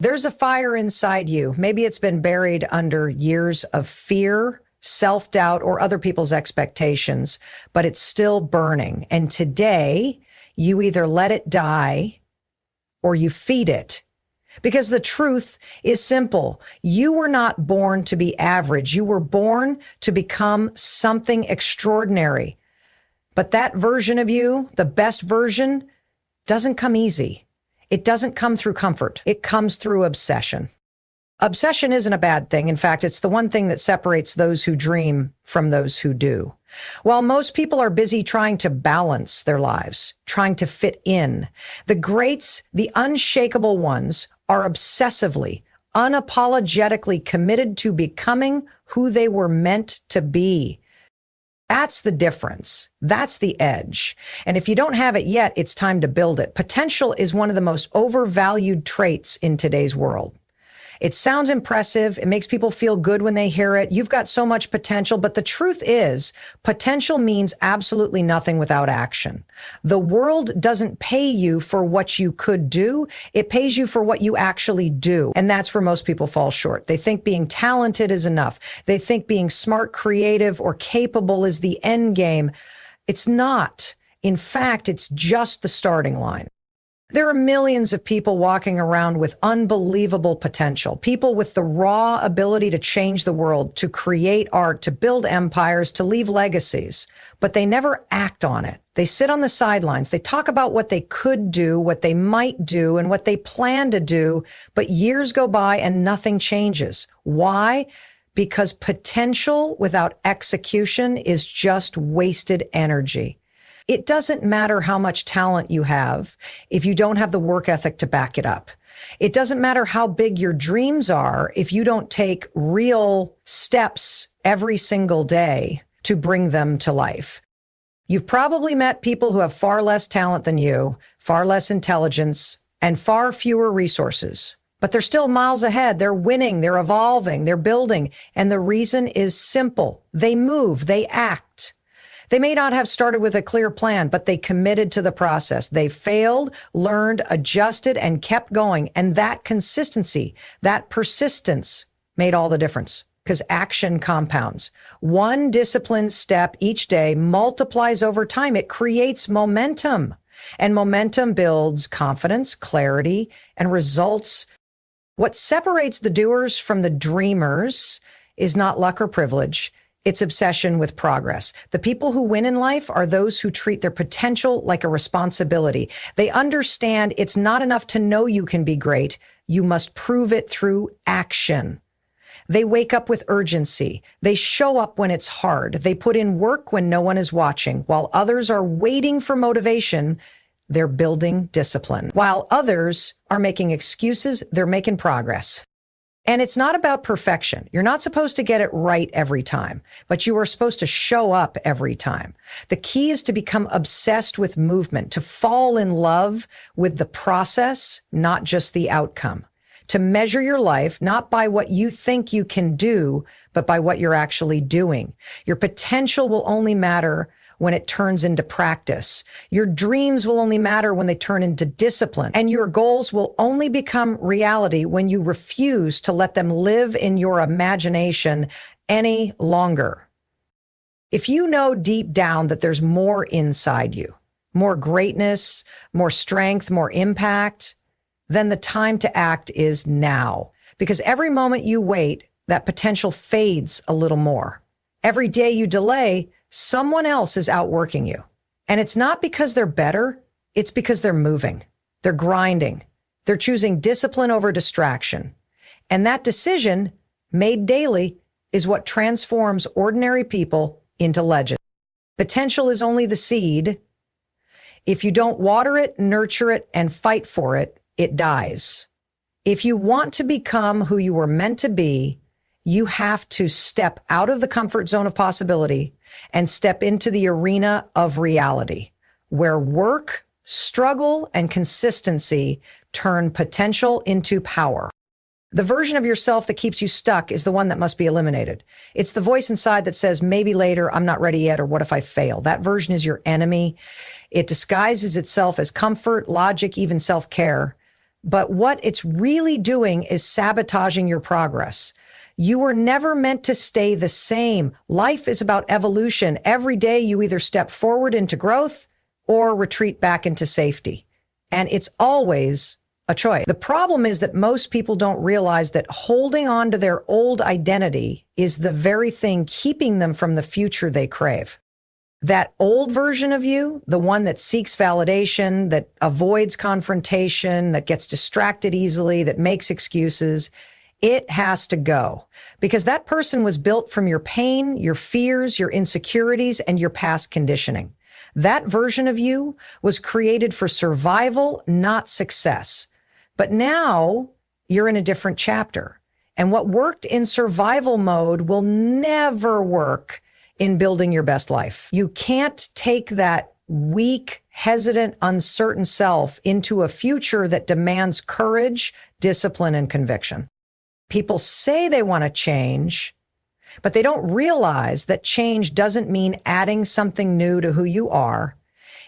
There's a fire inside you. Maybe it's been buried under years of fear, self-doubt, or other people's expectations, but it's still burning. And today, you either let it die or you feed it. Because the truth is simple. You were not born to be average. You were born to become something extraordinary. But that version of you, the best version, doesn't come easy. It doesn't come through comfort. It comes through obsession. Obsession isn't a bad thing. In fact, it's the one thing that separates those who dream from those who do. While most people are busy trying to balance their lives, trying to fit in, the greats, the unshakable ones, are obsessively, unapologetically committed to becoming who they were meant to be. That's the difference. That's the edge. And if you don't have it yet, it's time to build it. Potential is one of the most overvalued traits in today's world. It sounds impressive. It makes people feel good when they hear it. You've got so much potential. But the truth is, potential means absolutely nothing without action. The world doesn't pay you for what you could do. It pays you for what you actually do. And that's where most people fall short. They think being talented is enough. They think being smart, creative, or capable is the end game. It's not. In fact, it's just the starting line. There are millions of people walking around with unbelievable potential, people with the raw ability to change the world, to create art, to build empires, to leave legacies, but they never act on it. They sit on the sidelines. They talk about what they could do, what they might do, and what they plan to do, but years go by and nothing changes. Why? Because potential without execution is just wasted energy. It doesn't matter how much talent you have if you don't have the work ethic to back it up. It doesn't matter how big your dreams are if you don't take real steps every single day to bring them to life. You've probably met people who have far less talent than you, far less intelligence, and far fewer resources. But they're still miles ahead. They're winning, they're evolving, they're building. And the reason is simple. They move, they act. They may not have started with a clear plan, but they committed to the process. They failed, learned, adjusted, and kept going. And that consistency, that persistence made all the difference because action compounds. One disciplined step each day multiplies over time. It creates momentum, and momentum builds confidence, clarity, and results. What separates the doers from the dreamers is not luck or privilege. It's obsession with progress. The people who win in life are those who treat their potential like a responsibility. They understand it's not enough to know you can be great. You must prove it through action. They wake up with urgency. They show up when it's hard. They put in work when no one is watching. While others are waiting for motivation, they're building discipline. While others are making excuses, they're making progress. And it's not about perfection. You're not supposed to get it right every time, but you are supposed to show up every time. The key is to become obsessed with movement, to fall in love with the process, not just the outcome. To measure your life, not by what you think you can do, but by what you're actually doing. Your potential will only matter when it turns into practice. Your dreams will only matter when they turn into discipline. And your goals will only become reality when you refuse to let them live in your imagination any longer. If you know deep down that there's more inside you, more greatness, more strength, more impact, then the time to act is now. Because every moment you wait, that potential fades a little more. Every day you delay, someone else is outworking you. And it's not because they're better. It's because they're moving. They're grinding. They're choosing discipline over distraction. And that decision, made daily, is what transforms ordinary people into legends. Potential is only the seed. If you don't water it, nurture it, and fight for it, it dies. If you want to become who you were meant to be, you have to step out of the comfort zone of possibility and step into the arena of reality, where work, struggle, and consistency turn potential into power. The version of yourself that keeps you stuck is the one that must be eliminated. It's the voice inside that says, maybe later, I'm not ready yet, or what if I fail? That version is your enemy. It disguises itself as comfort, logic, even self-care. But what it's really doing is sabotaging your progress. You were never meant to stay the same. Life is about evolution. Every day you either step forward into growth or retreat back into safety. And it's always a choice. The problem is that most people don't realize that holding on to their old identity is the very thing keeping them from the future they crave. That old version of you, the one that seeks validation, that avoids confrontation, that gets distracted easily, that makes excuses, it has to go, because that person was built from your pain, your fears, your insecurities, and your past conditioning. That version of you was created for survival, not success. But now you're in a different chapter. And what worked in survival mode will never work in building your best life. You can't take that weak, hesitant, uncertain self into a future that demands courage, discipline, and conviction. People say they want to change, but they don't realize that change doesn't mean adding something new to who you are.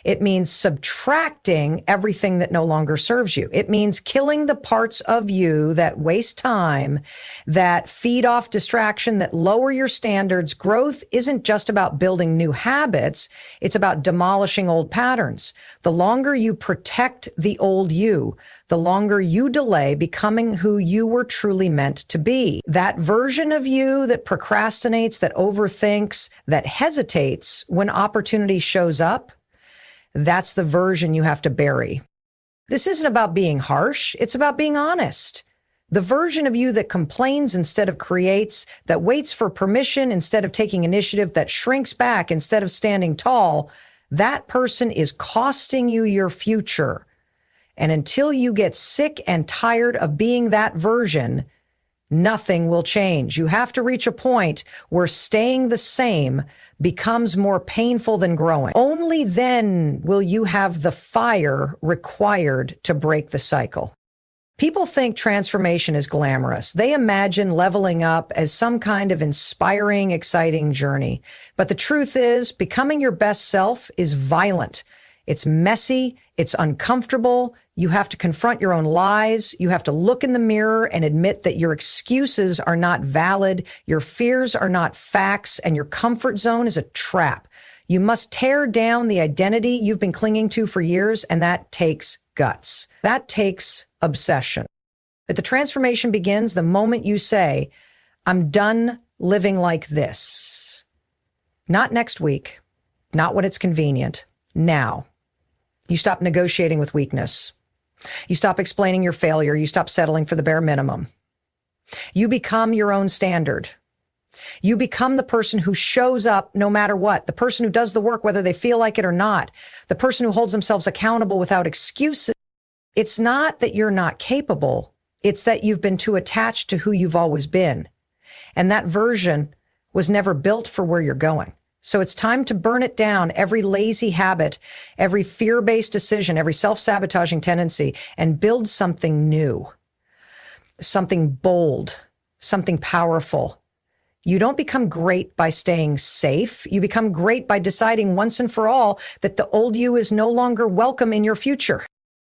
It means subtracting everything that no longer serves you. It means killing the parts of you that waste time, that feed off distraction, that lower your standards. Growth isn't just about building new habits. It's about demolishing old patterns. The longer you protect the old you, the longer you delay becoming who you were truly meant to be. That version of you that procrastinates, that overthinks, that hesitates when opportunity shows up, that's the version you have to bury. This isn't about being harsh. It's about being honest. The version of you that complains instead of creates, that waits for permission instead of taking initiative, that shrinks back instead of standing tall, that person is costing you your future. And until you get sick and tired of being that version, nothing will change. You have to reach a point where staying the same becomes more painful than growing. Only then will you have the fire required to break the cycle. People think transformation is glamorous. They imagine leveling up as some kind of inspiring, exciting journey. But the truth is, becoming your best self is violent. It's messy. It's uncomfortable. You have to confront your own lies. You have to look in the mirror and admit that your excuses are not valid, your fears are not facts, and your comfort zone is a trap. You must tear down the identity you've been clinging to for years, and that takes guts. That takes obsession. But the transformation begins the moment you say, I'm done living like this. Not next week, not when it's convenient, now. You stop negotiating with weakness. You stop explaining your failure. You stop settling for the bare minimum. You become your own standard. You become the person who shows up no matter what, the person who does the work whether they feel like it or not, the person who holds themselves accountable without excuses. It's not that you're not capable. It's that you've been too attached to who you've always been. And that version was never built for where you're going. So it's time to burn it down, every lazy habit, every fear-based decision, every self-sabotaging tendency, and build something new, something bold, something powerful. You don't become great by staying safe. You become great by deciding once and for all that the old you is no longer welcome in your future.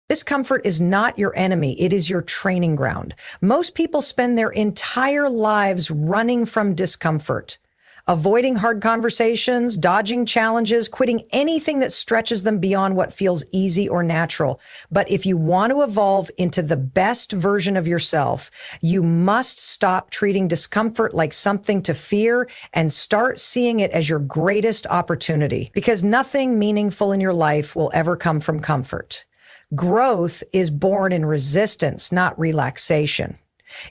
Discomfort is not your enemy. It is your training ground. Most people spend their entire lives running from discomfort, avoiding hard conversations, dodging challenges, quitting anything that stretches them beyond what feels easy or natural. But if you want to evolve into the best version of yourself, you must stop treating discomfort like something to fear and start seeing it as your greatest opportunity. Because nothing meaningful in your life will ever come from comfort. Growth is born in resistance, not relaxation.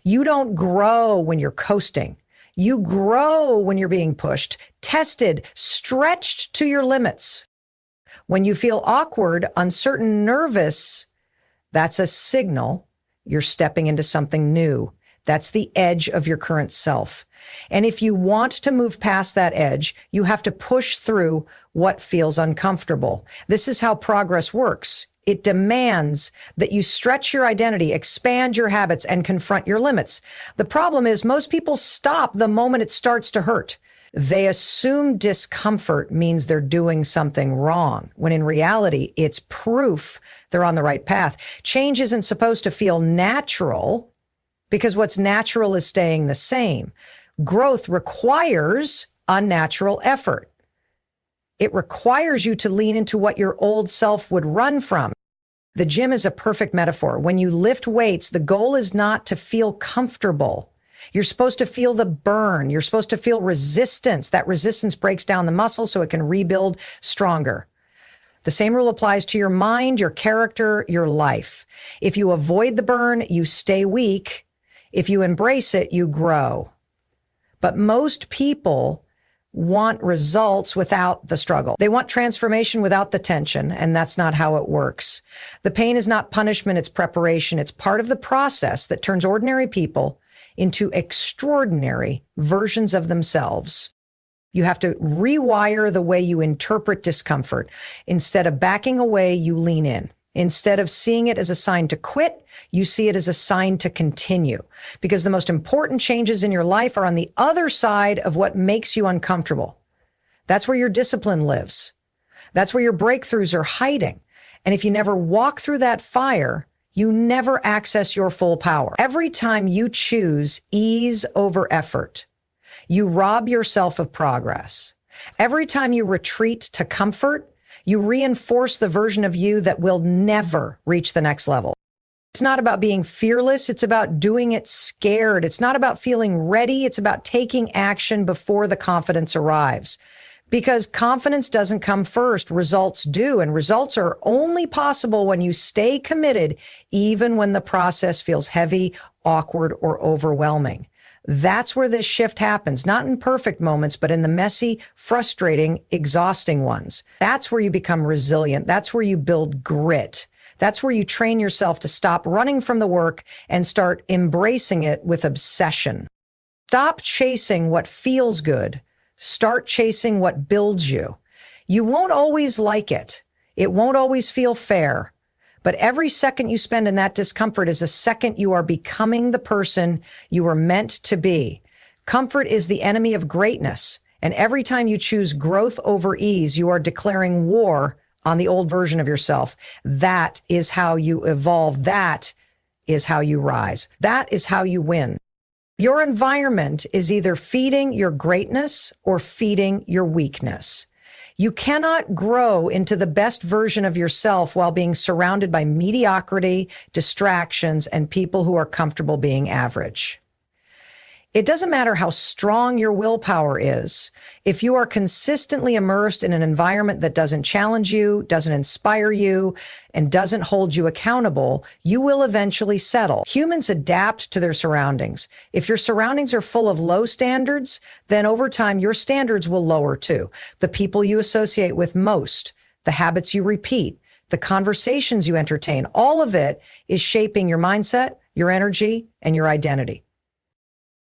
You don't grow when you're coasting. You grow when you're being pushed, tested, stretched to your limits. When you feel awkward, uncertain, nervous, that's a signal you're stepping into something new. That's the edge of your current self. And if you want to move past that edge, you have to push through what feels uncomfortable. This is how progress works. It demands that you stretch your identity, expand your habits, and confront your limits. The problem is most people stop the moment it starts to hurt. They assume discomfort means they're doing something wrong, when in reality, it's proof they're on the right path. Change isn't supposed to feel natural because what's natural is staying the same. Growth requires unnatural effort. It requires you to lean into what your old self would run from. The gym is a perfect metaphor. When you lift weights, the goal is not to feel comfortable. You're supposed to feel the burn. You're supposed to feel resistance. That resistance breaks down the muscle so it can rebuild stronger. The same rule applies to your mind, your character, your life. If you avoid the burn, you stay weak. If you embrace it, you grow. But most people want results without the struggle. They want transformation without the tension, and that's not how it works. The pain is not punishment, it's preparation. It's part of the process that turns ordinary people into extraordinary versions of themselves. You have to rewire the way you interpret discomfort. Instead of backing away, you lean in. Instead of seeing it as a sign to quit, you see it as a sign to continue. Because the most important changes in your life are on the other side of what makes you uncomfortable. That's where your discipline lives. That's where your breakthroughs are hiding. And if you never walk through that fire, you never access your full power. Every time you choose ease over effort, you rob yourself of progress. Every time you retreat to comfort, you reinforce the version of you that will never reach the next level. It's not about being fearless. It's about doing it scared. It's not about feeling ready. It's about taking action before the confidence arrives. Because confidence doesn't come first, results do. And results are only possible when you stay committed, even when the process feels heavy, awkward, or overwhelming. That's where this shift happens, not in perfect moments, but in the messy, frustrating, exhausting ones. That's where you become resilient. That's where you build grit. That's where you train yourself to stop running from the work and start embracing it with obsession. Stop chasing what feels good. Start chasing what builds you. You won't always like it. It won't always feel fair. But every second you spend in that discomfort is a second you are becoming the person you were meant to be. Comfort is the enemy of greatness. And every time you choose growth over ease, you are declaring war on the old version of yourself. That is how you evolve. That is how you rise. That is how you win. Your environment is either feeding your greatness or feeding your weakness. You cannot grow into the best version of yourself while being surrounded by mediocrity, distractions, and people who are comfortable being average. It doesn't matter how strong your willpower is. If you are consistently immersed in an environment that doesn't challenge you, doesn't inspire you, and doesn't hold you accountable, you will eventually settle. Humans adapt to their surroundings. If your surroundings are full of low standards, then over time, your standards will lower too. The people you associate with most, the habits you repeat, the conversations you entertain, all of it is shaping your mindset, your energy, and your identity.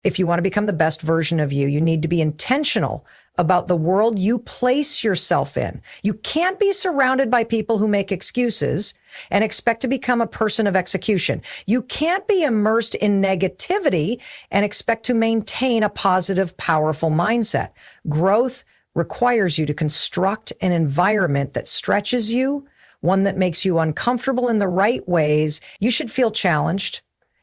If you want to become the best version of you, you need to be intentional about the world you place yourself in. You can't be surrounded by people who make excuses and expect to become a person of execution. You can't be immersed in negativity and expect to maintain a positive, powerful mindset. Growth requires you to construct an environment that stretches you, one that makes you uncomfortable in the right ways. You should feel challenged.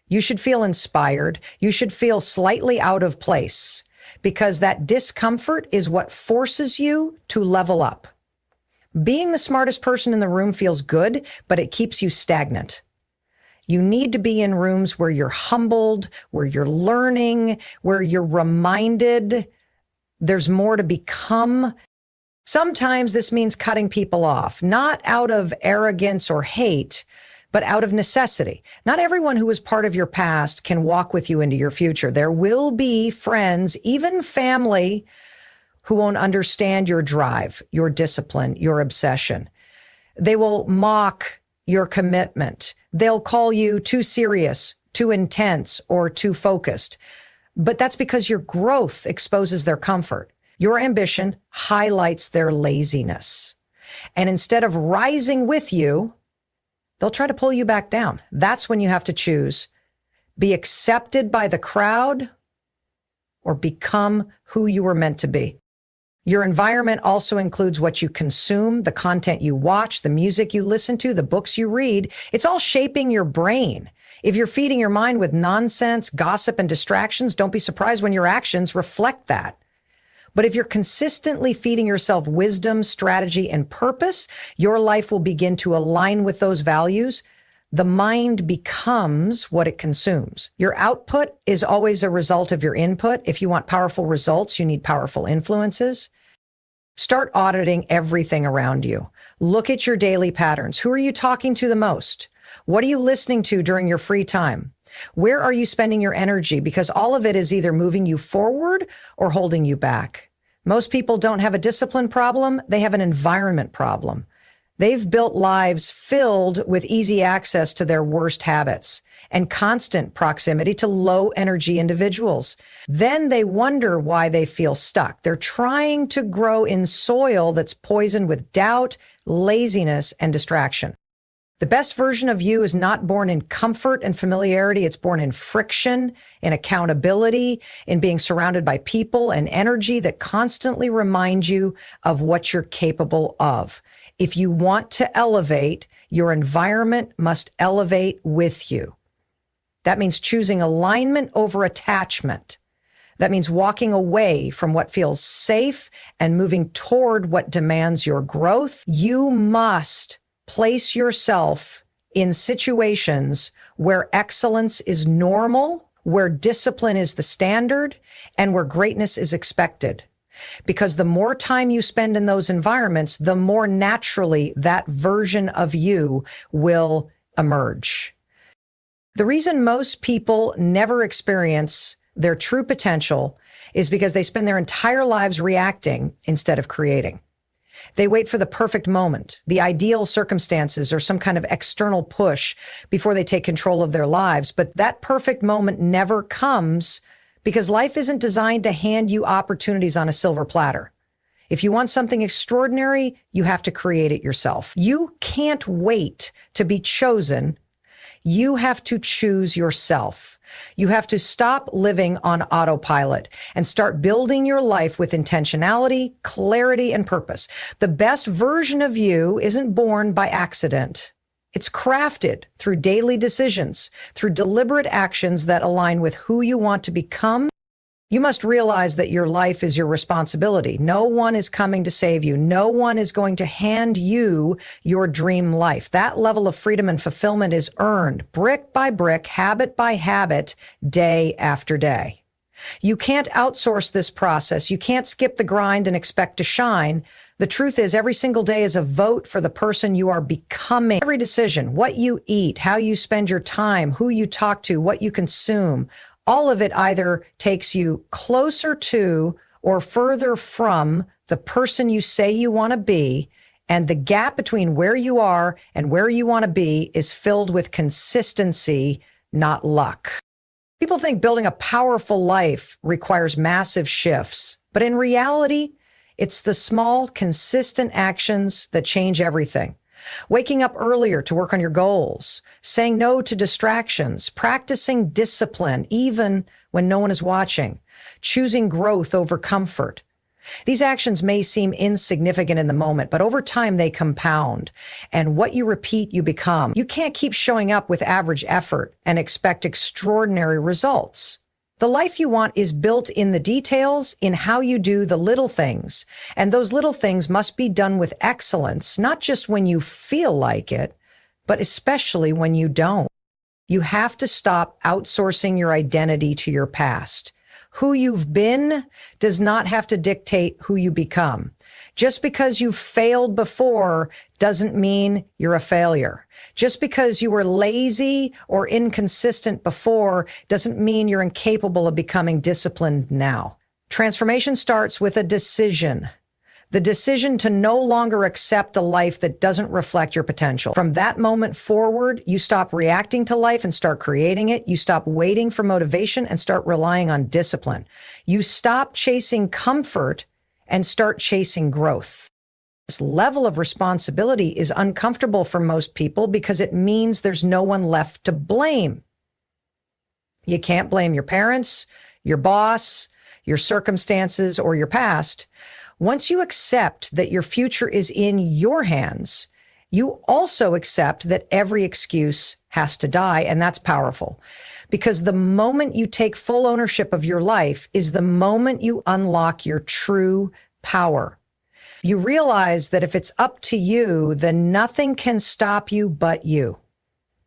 You should feel inspired. You should feel slightly out of place because that discomfort is what forces you to level up. Being the smartest person in the room feels good, but it keeps you stagnant. You need to be in rooms where you're humbled, where you're learning, where you're reminded there's more to become. Sometimes this means cutting people off, not out of arrogance or hate, but out of necessity. Not everyone who is part of your past can walk with you into your future. There will be friends, even family, who won't understand your drive, your discipline, your obsession. They will mock your commitment. They'll call you too serious, too intense, or too focused. But that's because your growth exposes their comfort. Your ambition highlights their laziness. And instead of rising with you, they'll try to pull you back down. That's when you have to choose. Be accepted by the crowd or become who you were meant to be. Your environment also includes what you consume, the content you watch, the music you listen to, the books you read. It's all shaping your brain. If you're feeding your mind with nonsense, gossip, and distractions, don't be surprised when your actions reflect that. But if you're consistently feeding yourself wisdom, strategy, and purpose, your life will begin to align with those values. The mind becomes what it consumes. Your output is always a result of your input. If you want powerful results, you need powerful influences. Start auditing everything around you. Look at your daily patterns. Who are you talking to the most? What are you listening to during your free time? Where are you spending your energy? Because all of it is either moving you forward or holding you back. Most people don't have a discipline problem. They have an environment problem. They've built lives filled with easy access to their worst habits and constant proximity to low energy individuals. Then they wonder why they feel stuck. They're trying to grow in soil that's poisoned with doubt, laziness, and distraction. The best version of you is not born in comfort and familiarity. It's born in friction, in accountability, in being surrounded by people and energy that constantly remind you of what you're capable of. If you want to elevate, your environment must elevate with you. That means choosing alignment over attachment. That means walking away from what feels safe and moving toward what demands your growth. You must place yourself in situations where excellence is normal, where discipline is the standard, and where greatness is expected. Because the more time you spend in those environments, the more naturally that version of you will emerge. The reason most people never experience their true potential is because they spend their entire lives reacting instead of creating. They wait for the perfect moment, the ideal circumstances, or some kind of external push before they take control of their lives. But that perfect moment never comes because life isn't designed to hand you opportunities on a silver platter. If you want something extraordinary, you have to create it yourself. You can't wait to be chosen. You have to choose yourself. You have to stop living on autopilot and start building your life with intentionality, clarity, and purpose. The best version of you isn't born by accident. It's crafted through daily decisions, through deliberate actions that align with who you want to become. You must realize that your life is your responsibility. No one is coming to save you. No one is going to hand you your dream life. That level of freedom and fulfillment is earned brick by brick, habit by habit, day after day. You can't outsource this process. You can't skip the grind and expect to shine. The truth is, every single day is a vote for the person you are becoming. Every decision, what you eat, how you spend your time, who you talk to, what you consume, all of it either takes you closer to or further from the person you say you want to be, and the gap between where you are and where you want to be is filled with consistency, not luck. People think building a powerful life requires massive shifts, but in reality, it's the small, consistent actions that change everything. Waking up earlier to work on your goals, saying no to distractions, practicing discipline even when no one is watching, choosing growth over comfort. These actions may seem insignificant in the moment, but over time they compound. And what you repeat, you become. You can't keep showing up with average effort and expect extraordinary results. The life you want is built in the details, in how you do the little things. And those little things must be done with excellence, not just when you feel like it, but especially when you don't. You have to stop outsourcing your identity to your past. Who you've been does not have to dictate who you become. Just because you've failed before doesn't mean you're a failure. Just because you were lazy or inconsistent before doesn't mean you're incapable of becoming disciplined now. Transformation starts with a decision. The decision to no longer accept a life that doesn't reflect your potential. From that moment forward, you stop reacting to life and start creating it. You stop waiting for motivation and start relying on discipline. You stop chasing comfort and start chasing growth. This level of responsibility is uncomfortable for most people because it means there's no one left to blame. You can't blame your parents, your boss, your circumstances, or your past, once you accept that your future is in your hands, you also accept that every excuse has to die, and that's powerful. Because the moment you take full ownership of your life is the moment you unlock your true power. You realize that if it's up to you, then nothing can stop you but you.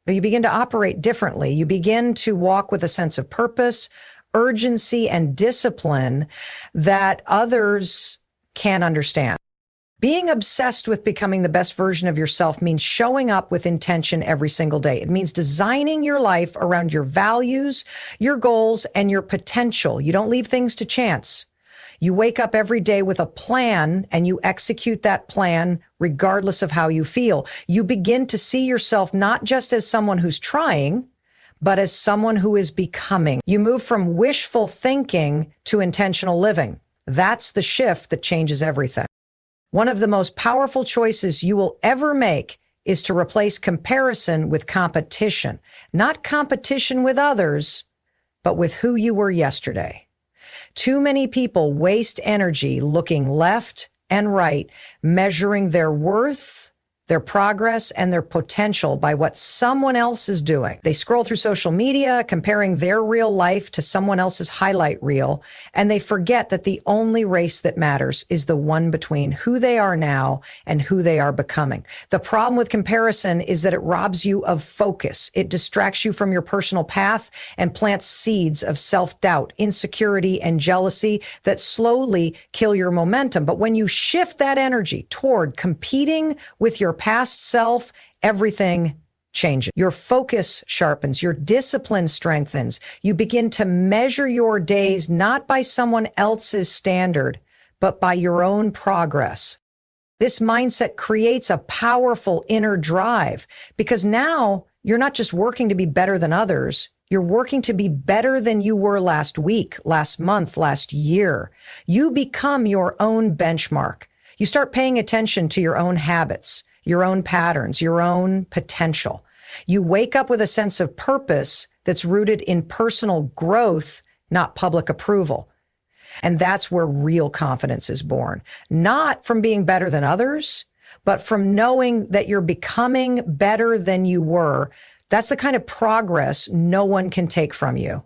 You begin to operate differently. You begin to walk with a sense of purpose, urgency, and discipline that others can't understand. Being obsessed with becoming the best version of yourself means showing up with intention every single day. It means designing your life around your values, your goals, and your potential. You don't leave things to chance. You wake up every day with a plan and you execute that plan regardless of how you feel. You begin to see yourself not just as someone who's trying, but as someone who is becoming. You move from wishful thinking to intentional living. That's the shift that changes everything. One of the most powerful choices you will ever make is to replace comparison with competition. Not competition with others, but with who you were yesterday. Too many people waste energy looking left and right, measuring their worth, their progress, and their potential by what someone else is doing. They scroll through social media, comparing their real life to someone else's highlight reel, and they forget that the only race that matters is the one between who they are now and who they are becoming. The problem with comparison is that it robs you of focus. It distracts you from your personal path and plants seeds of self-doubt, insecurity, and jealousy that slowly kill your momentum. But when you shift that energy toward competing with your past self, everything changes. Your focus sharpens, your discipline strengthens. You begin to measure your days not by someone else's standard, but by your own progress. This mindset creates a powerful inner drive because now you're not just working to be better than others. You're working to be better than you were last week, last month, last year. You become your own benchmark. You start paying attention to your own habits, your own patterns, your own potential. You wake up with a sense of purpose that's rooted in personal growth, not public approval. And that's where real confidence is born. Not from being better than others, but from knowing that you're becoming better than you were. That's the kind of progress no one can take from you.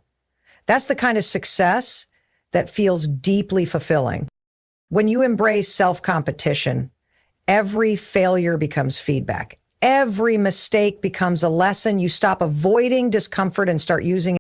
That's the kind of success that feels deeply fulfilling. When you embrace self-competition, every failure becomes feedback. Every mistake becomes a lesson. You stop avoiding discomfort and start using